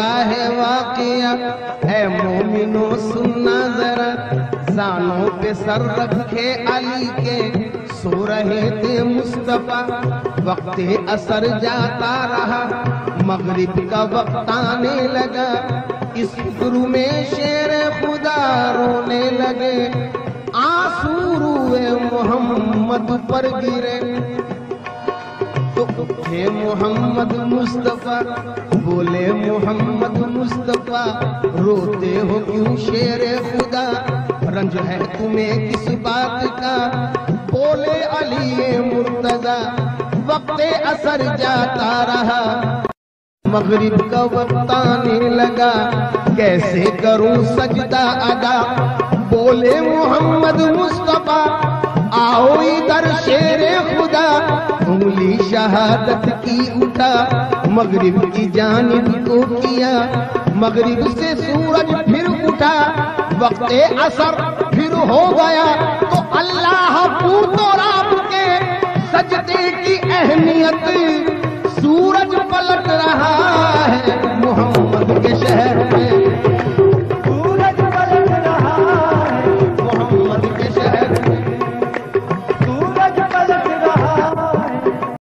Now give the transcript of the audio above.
का है वाक़िया, है मोमिनो सुनना जरा। जानों पे सर रखे अली के, सो रहे थे मुस्तफा। वक्त असर जाता रहा, मगरिब का वक्त आने लगा। इस गुरु में शेर खुदा रोने लगे, आंसू रुए मोहम्मद पर गिरे। तो थे मोहम्मद मुस्तफा, बोले मोहम्मद मुस्तफा, रोते हो क्यों शेर खुदा? रंज है तुम्हें किस बात का? बोले अली मुर्तजा, वक्त असर जाता रहा, मगरिब का वक्त आने लगा। कैसे करूं सजदा अदा? बोले मोहम्मद मुस्तफा, आओ इधर शेरे खुदा। उंगली शहादत की उठा, मगरिब की जानिब को किया। मगरिब से सूरज फिर उठा, वक्त असर फिर हो गया। तो अल्लाह पूतो रात के सजदे की अहमियत